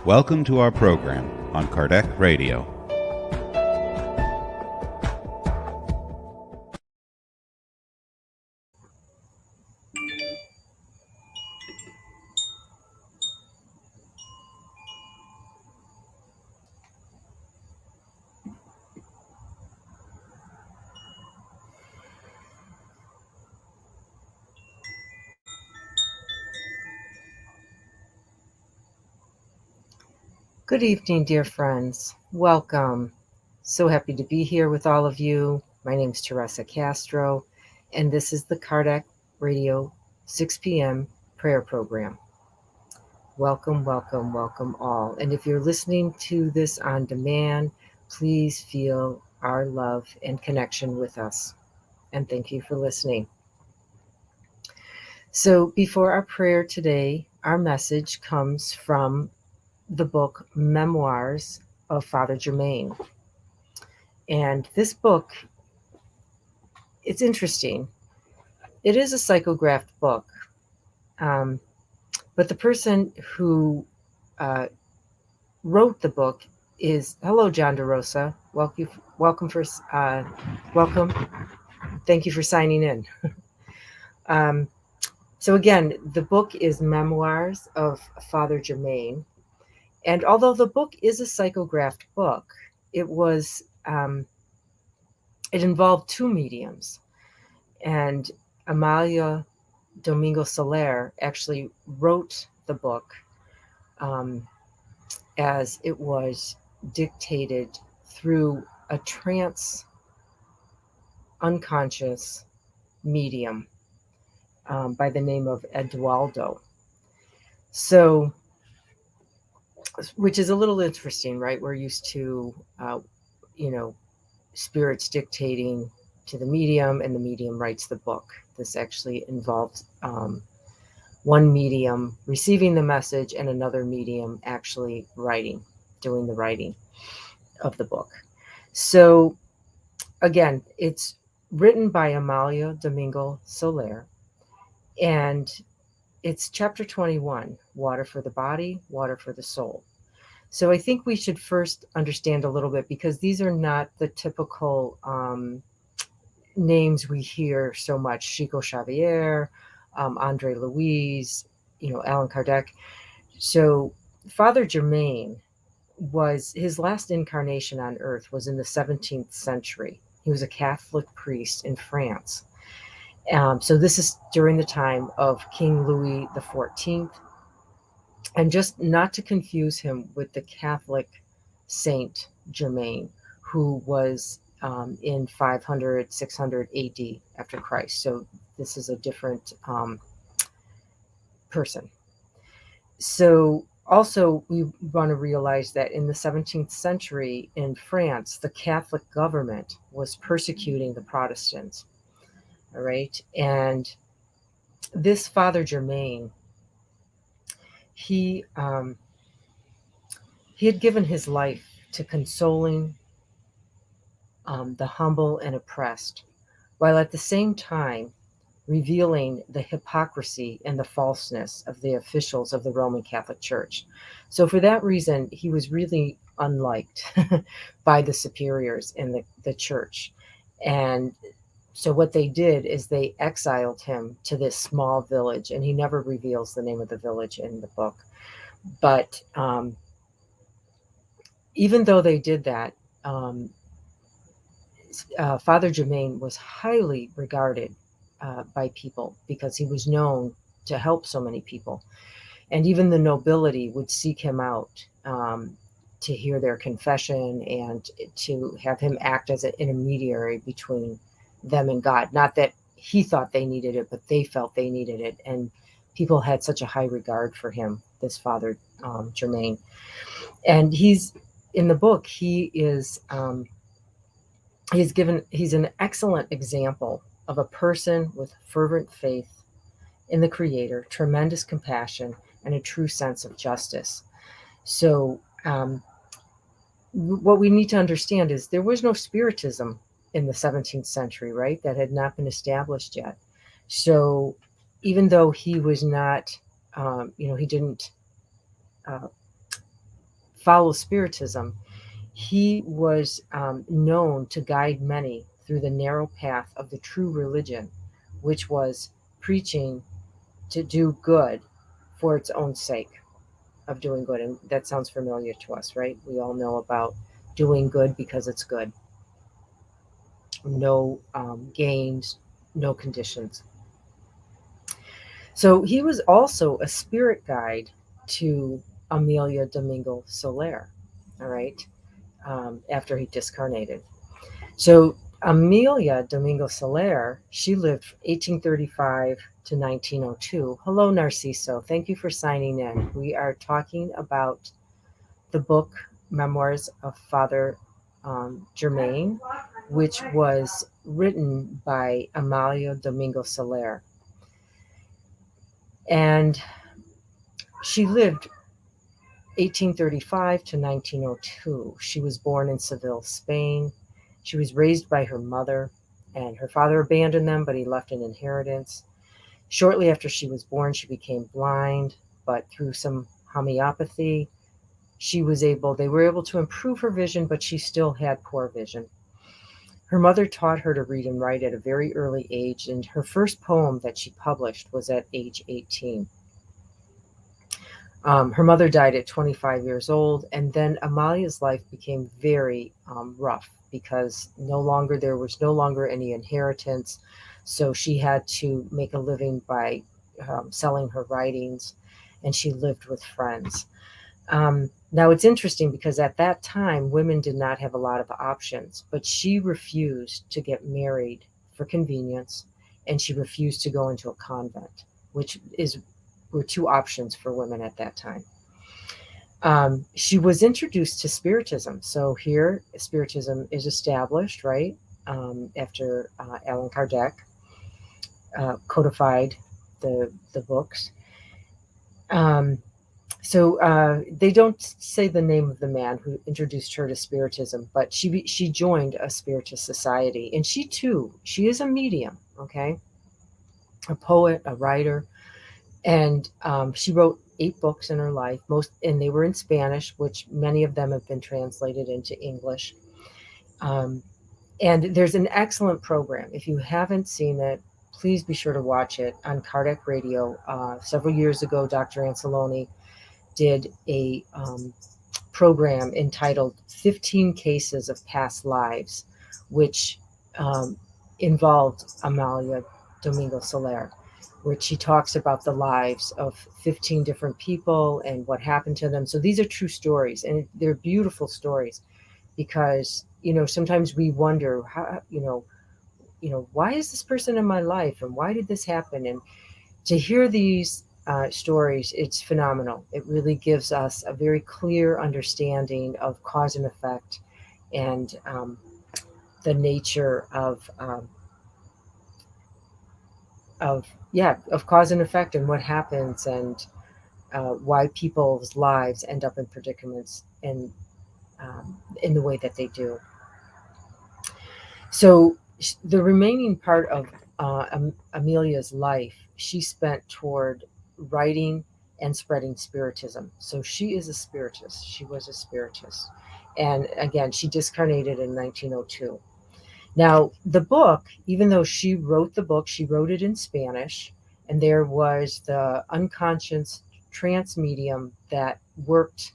Welcome to our program on Kardec Radio. Good evening, dear friends. Welcome. So happy to be here with all of you. My name is Teresa Castro, and this is the Kardec Radio 6 p.m. prayer program. Welcome, welcome, welcome all. And if you're listening to this on demand, please feel our love and connection with us. And thank you for listening. So before our prayer today, our message comes from the book Memoirs of Father Germain. And this book, it's interesting. It is a psychographed book, but the person who wrote the book is, hello, John DeRosa. Welcome. Thank you for signing in. So again, the book is Memoirs of Father Germain. And although the book is a psychographed book, it involved two mediums. And Amalia Domingo actually wrote the book as it was dictated through a trance unconscious medium by the name of Eudaldo. So, which is a little interesting, right? We're used to, spirits dictating to the medium, and the medium writes the book. This actually involved one medium receiving the message and another medium actually doing the writing of the book. So again, it's written by Amalia Domingo Soler, and it's chapter 21, Water for the Body, Water for the Soul. So I think we should first understand a little bit, because these are not the typical names we hear so much. Chico Xavier, Andre Louise, Allan Kardec. So Father Germain his last incarnation on earth was in the 17th century. He was a Catholic priest in France. So this is during the time of King Louis XIV. And just not to confuse him with the Catholic Saint Germain, who was in 500, 600 AD after Christ. So this is a different person. So also we want to realize that in the 17th century in France, the Catholic government was persecuting the Protestants. All right. And this Father Germain, he had given his life to consoling the humble and oppressed, while at the same time revealing the hypocrisy and the falseness of the officials of the Roman Catholic Church. So for that reason, he was really unliked by the superiors in the church. And so what they did is they exiled him to this small village, and he never reveals the name of the village in the book. But even though they did that, Father Germain was highly regarded by people, because he was known to help so many people. And even the nobility would seek him out to hear their confession and to have him act as an intermediary between them and God. Not that he thought they needed it, but they felt they needed it. And people had such a high regard for him, this Father Germain. And he's in the book, he's an excellent example of a person with fervent faith in the Creator, tremendous compassion, and a true sense of justice. So what we need to understand is there was no Spiritism in the 17th century, right? That had not been established yet. So even though he was not, he didn't follow Spiritism, he was known to guide many through the narrow path of the true religion, which was preaching to do good for its own sake of doing good. And that sounds familiar to us, right? We all know about doing good because it's good. No gains, no conditions. So he was also a spirit guide to Amalia Domingo Soler, all right, after he discarnated. So Amalia Domingo Soler, she lived 1835 to 1902. Hello, Narciso. Thank you for signing in. We are talking about the book Memoirs of Father Germain, which was written by Amalia Domingo Soler. And she lived 1835 to 1902. She was born in Seville, Spain. She was raised by her mother, and her father abandoned them, but he left an inheritance. Shortly after she was born, she became blind, but through some homeopathy, they were able to improve her vision, but she still had poor vision. Her mother taught her to read and write at a very early age, and her first poem that she published was at age 18. Her mother died at 25 years old, and then Amalia's life became very rough because there was no longer any inheritance, so she had to make a living by selling her writings, and she lived with friends. Now it's interesting because at that time, women did not have a lot of options, but she refused to get married for convenience, and she refused to go into a convent, which were two options for women at that time. She was introduced to Spiritism. So here, Spiritism is established, right, after Allan Kardec codified the books. So they don't say the name of the man who introduced her to Spiritism, but she joined a Spiritist society. And she is a medium, okay? A poet, a writer. And she wrote 8 books in her life, and they were in Spanish, which many of them have been translated into English. And there's an excellent program. If you haven't seen it, please be sure to watch it on Kardec Radio. Several years ago, Dr. Anceloni did a program entitled 15 Cases of Past Lives, which involved Amalia Domingo Soler, where she talks about the lives of 15 different people and what happened to them. So these are true stories, and they're beautiful stories because, sometimes we wonder, how, why is this person in my life and why did this happen? And to hear these stories, it's phenomenal. It really gives us a very clear understanding of cause and effect and the nature of cause and effect and what happens and why people's lives end up in predicaments and in the way that they do. So the remaining part of Amalia's life, she spent toward writing and spreading Spiritism. So she is a Spiritist. She was a Spiritist. And again, she discarnated in 1902. Now, the book, even though she wrote the book, she wrote it in Spanish, and there was the unconscious trance medium that worked,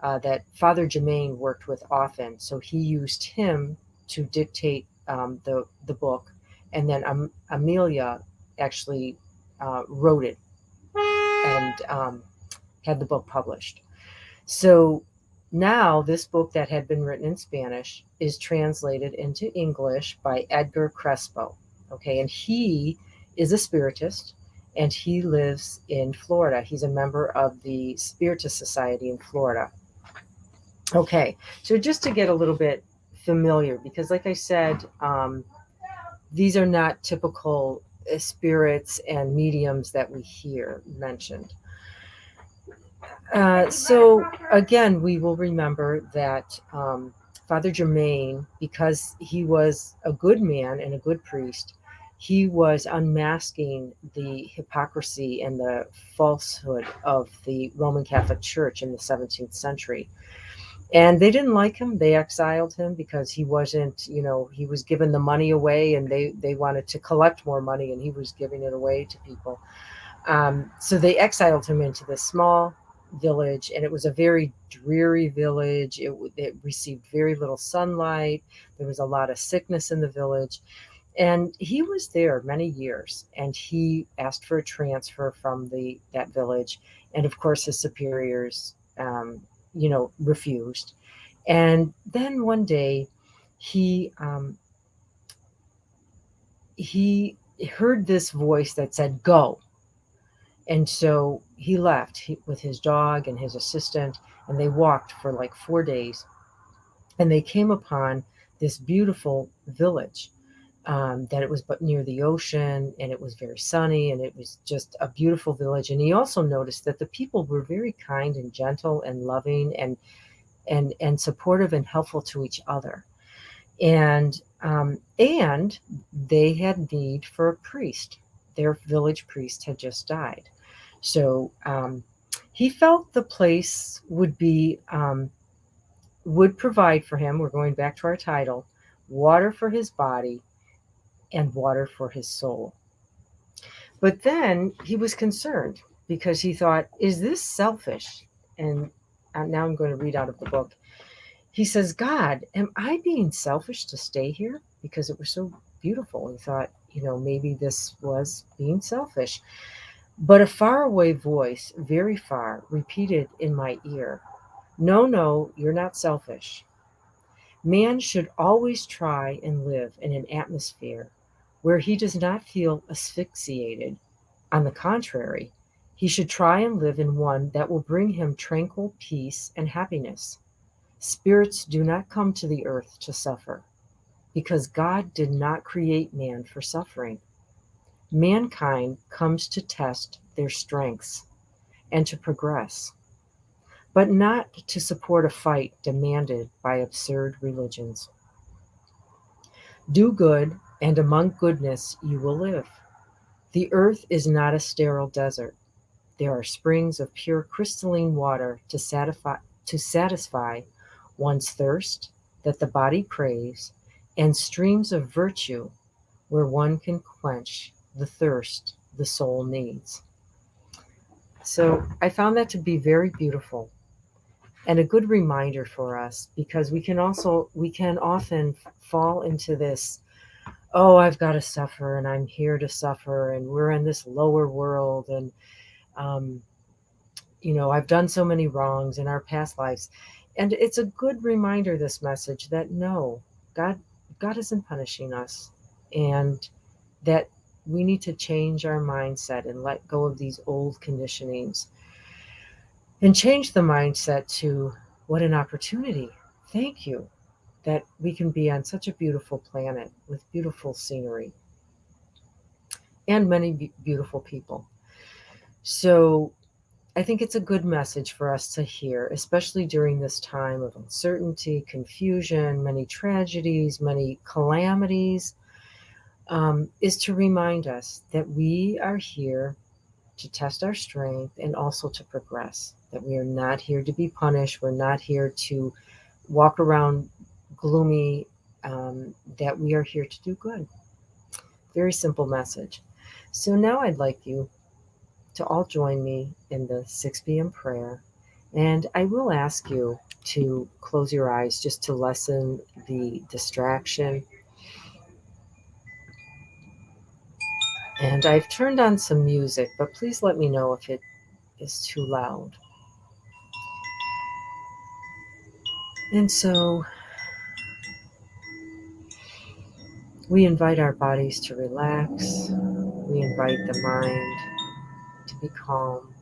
that Father Germain worked with often. So he used him to dictate the book, and then Amalia actually wrote it and had the book published. So now this book that had been written in Spanish is translated into English by Edgar Crespo. Okay, and he is a Spiritist, and he lives in Florida. He's a member of the Spiritist Society in Florida. Okay, so just to get a little bit familiar, because like I said, these are not typical spirits and mediums that we hear mentioned. So again, we will remember that Father Germain, because he was a good man and a good priest, he was unmasking the hypocrisy and the falsehood of the Roman Catholic Church in the 17th century. And they didn't like him. They exiled him because he wasn't, he was giving the money away, and they wanted to collect more money, and he was giving it away to people. So they exiled him into this small village, and it was a very dreary village. It received very little sunlight. There was a lot of sickness in the village. And he was there many years, and he asked for a transfer from that village. And of course, his superiors, refused. And then one day, he he heard this voice that said, "Go." And so he left with his dog and his assistant, and they walked for like 4 days. And they came upon this beautiful village, that it was but near the ocean, and it was very sunny, and it was just a beautiful village. And he also noticed that the people were very kind and gentle and loving, and supportive and helpful to each other. And they had need for a priest. Their village priest had just died. So he felt the place would provide for him. We're going back to our title: water for his body and water for his soul. But then he was concerned, because he thought, is this selfish? And now I'm going to read out of the book. He says, "God, am I being selfish to stay here? Because it was so beautiful." He thought, maybe this was being selfish. But a faraway voice, very far, repeated in my ear, "No, no, you're not selfish. Man should always try and live in an atmosphere where he does not feel asphyxiated. On the contrary, he should try and live in one that will bring him tranquil peace and happiness. Spirits do not come to the earth to suffer, because God did not create man for suffering. Mankind comes to test their strengths and to progress, but not to support a fight demanded by absurd religions. Do good, and among goodness you will live. The earth is not a sterile desert. There are springs of pure crystalline water to satisfy one's thirst that the body craves, and streams of virtue where one can quench the thirst the soul needs." So I found that to be very beautiful, and a good reminder for us, because we can often fall into this, "Oh, I've got to suffer, and I'm here to suffer, and we're in this lower world, and um, I've done so many wrongs in our past lives." And it's a good reminder, this message, that no, God, God isn't punishing us, and that we need to change our mindset and let go of these old conditionings, and change the mindset to, what an opportunity. Thank you that we can be on such a beautiful planet with beautiful scenery and many beautiful people. So I think it's a good message for us to hear, especially during this time of uncertainty, confusion, many tragedies, many calamities, is to remind us that we are here to test our strength and also to progress, that we are not here to be punished. We're not here to walk around gloomy, that we are here to do good. Very simple message. So now I'd like you to all join me in the 6 p.m. prayer. And I will ask you to close your eyes just to lessen the distraction. And I've turned on some music, but please let me know if it is too loud. And so we invite our bodies to relax. We invite the mind to be calm.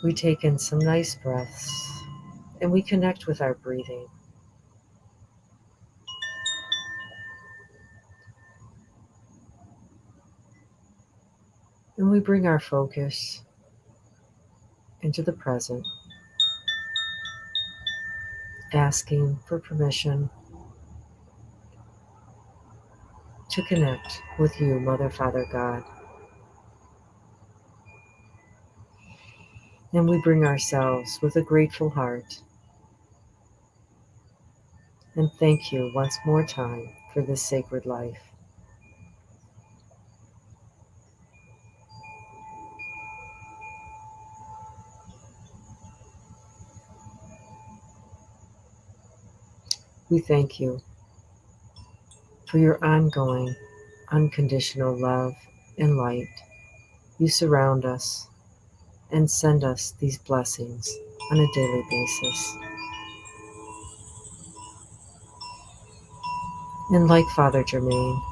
We take in some nice breaths, and we connect with our breathing. And we bring our focus into the present, asking for permission to connect with you, Mother, Father, God. And we bring ourselves with a grateful heart and thank you once more time for this sacred life. We thank you for your ongoing, unconditional love and light. You surround us and send us these blessings on a daily basis. And like Father Germain,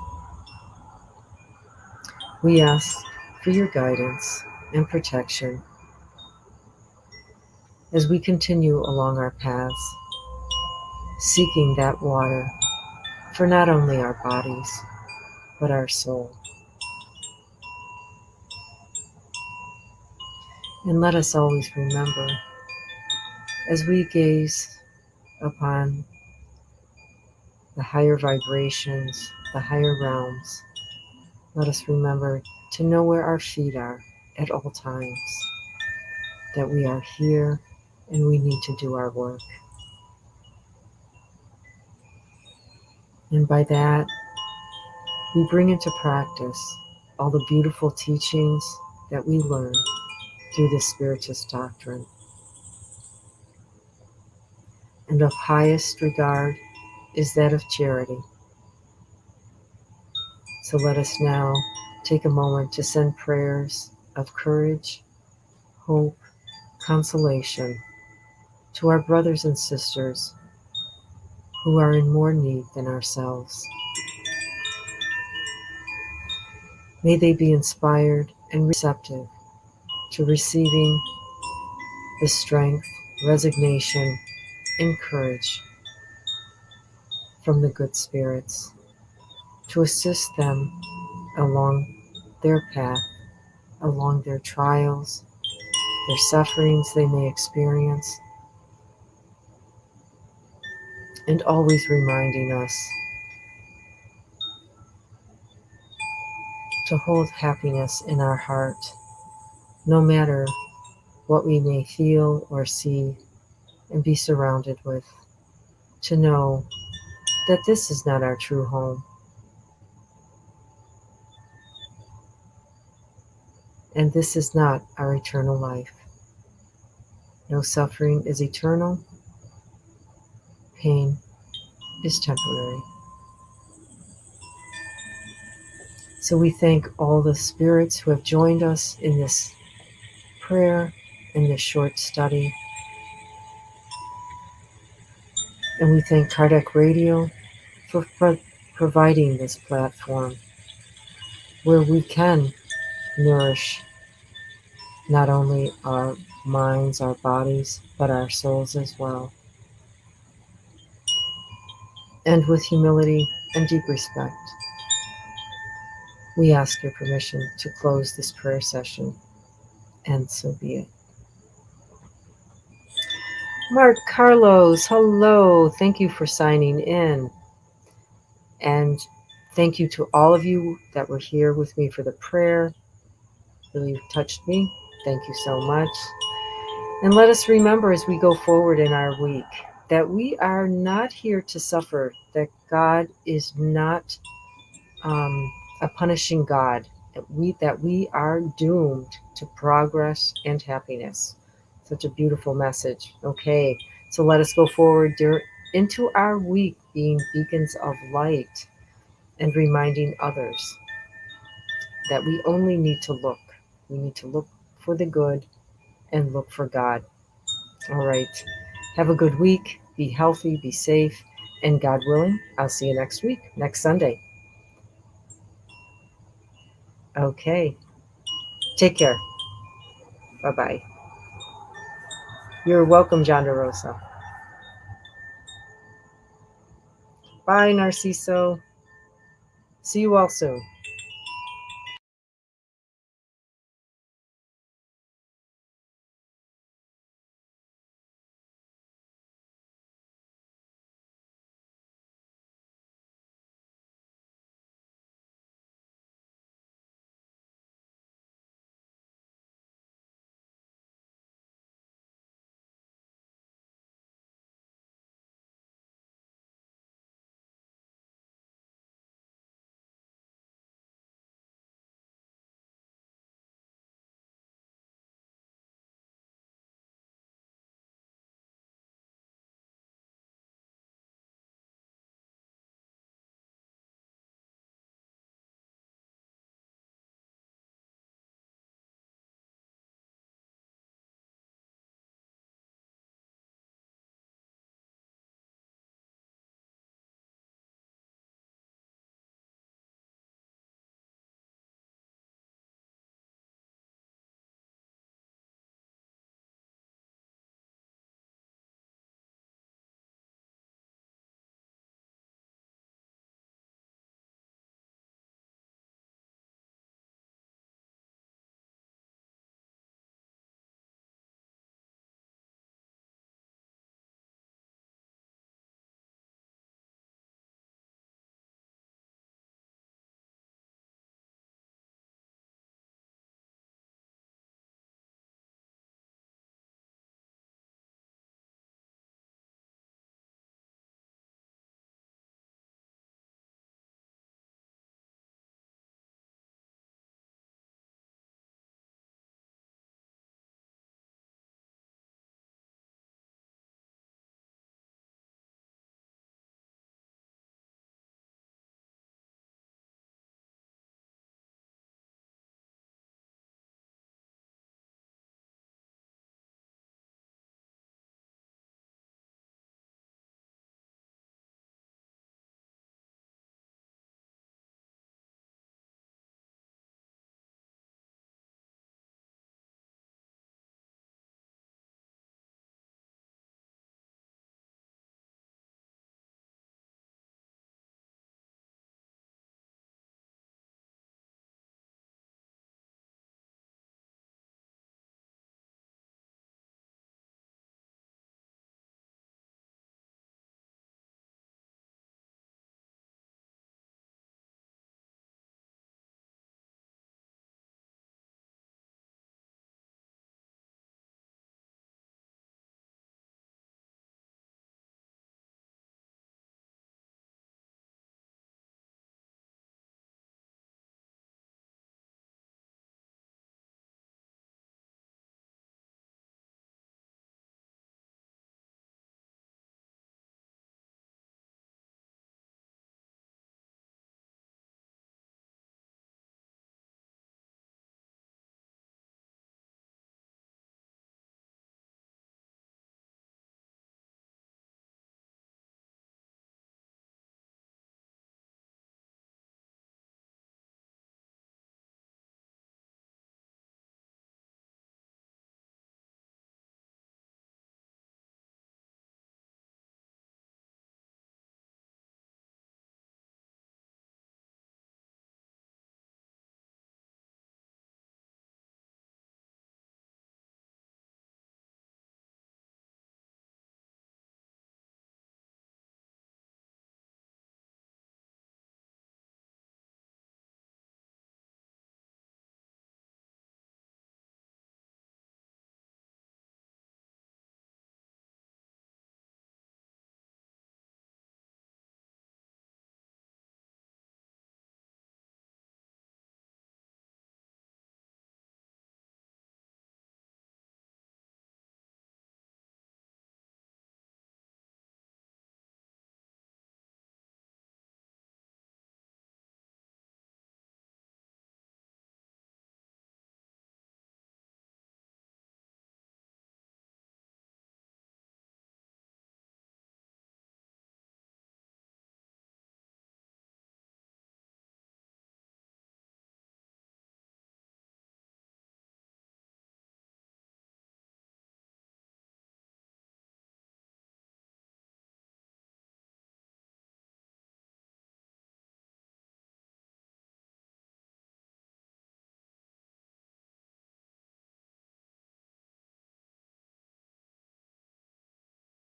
we ask for your guidance and protection as we continue along our paths, seeking that water for not only our bodies, but our soul. And let us always remember, as we gaze upon the higher vibrations, the higher realms, let us remember to know where our feet are at all times, that we are here and we need to do our work. And by that, we bring into practice all the beautiful teachings that we learn through the Spiritist doctrine. And of highest regard is that of charity. So let us now take a moment to send prayers of courage, hope, consolation to our brothers and sisters who are in more need than ourselves. May they be inspired and receptive to receiving the strength, resignation, and courage from the good spirits to assist them along their path, along their trials, their sufferings they may experience, and always reminding us to hold happiness in our heart, no matter what we may feel or see and be surrounded with, to know that this is not our true home, and this is not our eternal life. No suffering is eternal, pain is temporary. So we thank all the spirits who have joined us in this prayer, in this short study. And we thank Kardec Radio for providing this platform where we can nourish not only our minds, our bodies, but our souls as well. And with humility and deep respect, we ask your permission to close this prayer session, and so be it. Mark Carlos, hello. Thank you for signing in. And thank you to all of you that were here with me for the prayer. Really touched me. Thank you so much. And let us remember as we go forward in our week that we are not here to suffer, that God is not a punishing God, that we are doomed to progress and happiness. Such a beautiful message. Okay, so let us go forward into our week being beacons of light and reminding others that we only need to look. We need to look for the good and look for God. All right. Have a good week. Be healthy, be safe, and God willing, I'll see you next week, next Sunday. Okay. Take care. Bye-bye. You're welcome, John DeRosa. Bye, Narciso. See you all soon.